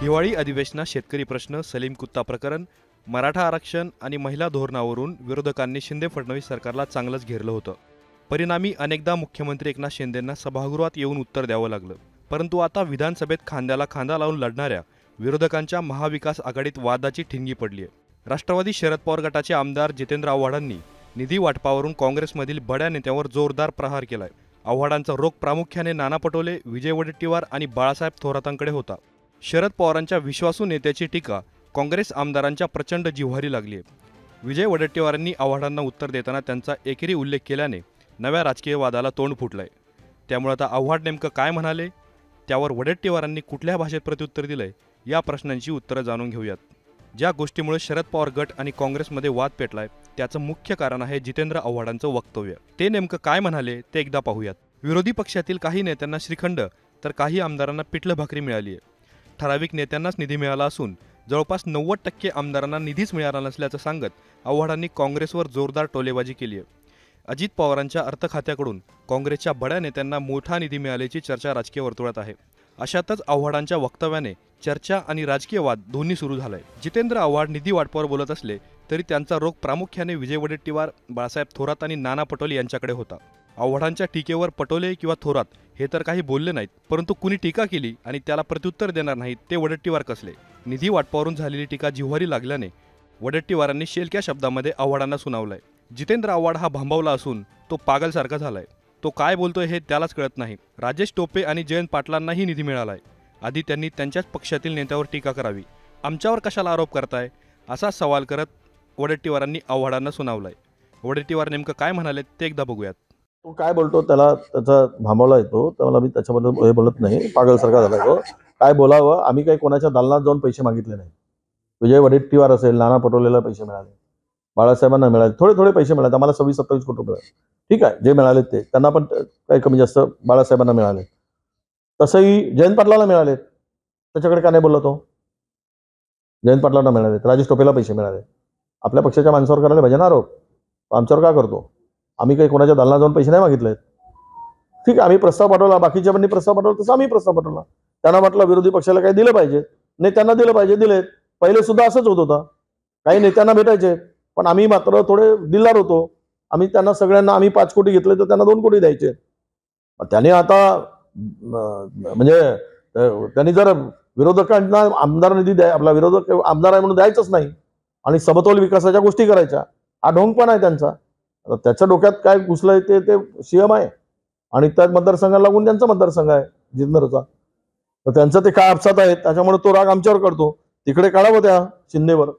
हिवाळी अधिवेशनात शेतकरी प्रश्न, सलीम कुत्ता प्रकरण, मराठा आरक्षण आणि महिला धोरणावरून विरोधकांनी शिंदे फडणवीस सरकारला चांगलंच घेरलं होतं. परिणामी अनेकदा मुख्यमंत्री एकनाथ शिंदेंना सभागृहात येऊन उत्तर द्यावं लागलं. परंतु आता विधानसभेत खांद्याला खांदा लावून लढणाऱ्या विरोधकांच्या महाविकास आघाडीत वादाची ठिणगी पडली आहे. राष्ट्रवादी शरद पवार गटाचे आमदार जितेंद्र आव्हाडांनी निधी वाटपावरून काँग्रेसमधील बड्या नेत्यांवर जोरदार प्रहार केलाय. आव्हाडांचा रोख प्रामुख्याने नाना पटोले, विजय वडेट्टीवार आणि बाळासाहेब थोरातांकडे होता. शरद पवारांच्या विश्वासू नेत्याची टीका काँग्रेस आमदारांच्या प्रचंड जिव्हारी लागली आहे. विजय वडेट्टीवारांनी आव्हाडांना उत्तर देताना त्यांचा एकेरी उल्लेख केल्याने नव्या राजकीय वादाला तोंड फुटलंय. त्यामुळे आता आव्हाड नेमकं काय म्हणाले, त्यावर वडेट्टीवारांनी कुठल्या भाषेत प्रत्युत्तर दिलंय, या प्रश्नांची उत्तरं जाणून घेऊयात. ज्या गोष्टीमुळे शरद पवार गट आणि काँग्रेसमध्ये वाद पेटलाय त्याचं मुख्य कारण आहे जितेंद्र आव्हाडांचं वक्तव्य. ते नेमकं काय म्हणाले ते एकदा पाहूयात. विरोधी पक्षातील काही नेत्यांना श्रीखंड तर काही आमदारांना पिठलं भाकरी मिळाली आहे. ठराविक नेत्यांनाच निधी मिळाला असून जवळपास 90% आमदारांना निधीच मिळाला नसल्याचं सांगत आव्हाडांनी काँग्रेसवर जोरदार टोलेबाजी केली आहे. अजित पवारांच्या अर्थ खात्याकडून काँग्रेसच्या बड्या नेत्यांना मोठा निधी मिळाल्याची चर्चा राजकीय वर्तुळात आहे. अशातच आव्हाडांच्या वक्तव्याने चर्चा आणि राजकीय वाद दोन्ही सुरू झालाय. जितेंद्र आव्हाड निधी वाटपावर बोलत असले तरी त्यांचा रोख प्रामुख्याने विजय वडेट्टीवार, बाळासाहेब थोरात आणि नाना पटोले यांच्याकडे होता. आव्हाडांच्या टीकेवर पटोले किंवा थोरात हे तर काही बोलले नाहीत, परंतु कुणी टीका केली आणि त्याला प्रत्युत्तर देणार नाहीत ते वडेट्टीवार कसले. निधी वाटपावरून झालेली टीका जिव्हारी लागल्याने वडेट्टीवारांनी शेलक्या शब्दामध्ये आव्हाडांना सुनावलंय. जितेंद्र आव्हाड हा भांबावला असून तो पागलसारखा झालाय. तो काय बोलतोय हे त्यालाच कळत नाही. राजेश टोपे आणि जयंत पाटलांनाही निधी मिळालाय. आधी त्यांनी त्यांच्याच पक्षातील नेत्यावर टीका करावी. आमच्यावर कशाला आरोप करताय असा सवाल करत वडेट्टीवारांनी आव्हाडांना सुनावलाय. वडेट्टीवार नेमकं काय म्हणाले ते एकदा बघूयात. तो काय बोलतो त्याला त्याचा भांबावला येतो, त्याला मी त्याच्याबद्दल हे बोलत नाही. पागलसारखा झाला तो. काय बोलावं, आम्ही काही कोणाच्या दालनात जाऊन पैसे मागितले नाही. विजय वडेट्टीवार असेल, नाना पटोलेला पैसे मिळाले, बाळासाहेबांना मिळाले, थोडे थोडे पैसे मिळाले. आम्हाला 26-27 कोटी रुपये, ठीक आहे, जे मिळाले ते त्यांना पण काही कमी जास्त बाळासाहेबांना मिळाले. तसंही जयंत पाटलाला मिळाले, त्याच्याकडे का नाही बोलला तो. जयंत पाटलांना मिळाले, राजेश टोपेला पैसे मिळाले. आपल्या पक्षाच्या माणसावर करायला पाहिजे ना आरोप. आमच्यावर का करतो. आम्ही काही कोणाच्या दालनात जाऊन पैसे नाही मागितलेत. ठीक आहे, आम्ही प्रस्ताव पाठवला, बाकीच्या पण प्रस्ताव पाठवला, तसं आम्ही प्रस्ताव पाठवला. त्यांना म्हटलं विरोधी पक्षाला काही दिलं पाहिजे, नेत्यांना दिलं पाहिजे, दिलेत. पहिले सुद्धा असंच होत होतं, काही नेत्यांना भेटायचे, पण आम्ही मात्र थोडे दिलदार होतो. आम्ही त्यांना सगळ्यांना आम्ही 5 कोटी घेतले तर त्यांना 2 कोटी द्यायचे. त्याने आता म्हणजे त्यांनी जर विरोधकांना आमदार निधी आपला विरोधक आमदार आहे म्हणून द्यायचंच नाही आणि समतोल विकासाच्या गोष्टी करायच्या, हा ढोंग पण आहे त्यांचा. त्याच्या डोक्यात काय घुसलंय ते सीएम आहे आणि त्या मतदारसंघाला लागून त्यांचा मतदारसंघ आहे जिल्ह्याचा. तर त्यांचं ते काय अपसात आहेत, त्याच्यामुळे तो राग आमच्यावर करतो. तिकडे काढावं त्या शिंदेवर.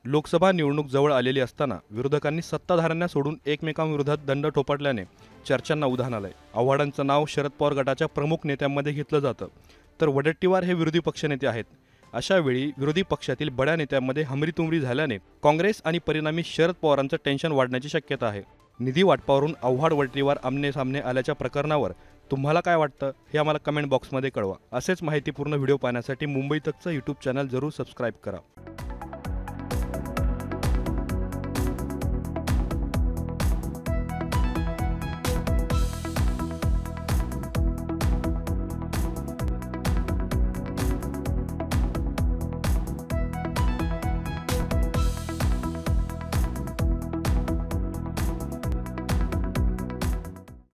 लोकसभा निवडणूक जवळ आलेली असताना विरोधकांनी सत्ताधाऱ्यांना सोडून एकमेकांविरोधात दंड ठोपाटल्याने चर्चांना उधाण आलंय. आव्हाडांचं नाव शरद पवार गटाच्या प्रमुख नेत्यांमध्ये घेतलं जातं, तर वडेट्टीवार हे विरोधी पक्षनेते आहेत. अशा वेळी विरोधी पक्षातील बड्या नेत्यांमध्ये हमरीतुमरी झाल्याने काँग्रेस आणि परिणामी शरद पवारांचं टेन्शन वाढण्याची शक्यता आहे. निधी वाटपावरून आव्हाड वडेट्टीवार आमने सामने आल्याच्या प्रकरणावर तुम्हाला काय वाटतं हे आम्हाला कमेंट बॉक्समध्ये कळवा. असेच माहितीपूर्ण व्हिडिओ पाहण्यासाठी मुंबई तकचं यूट्यूब चॅनल जरूर सबस्क्राईब करा.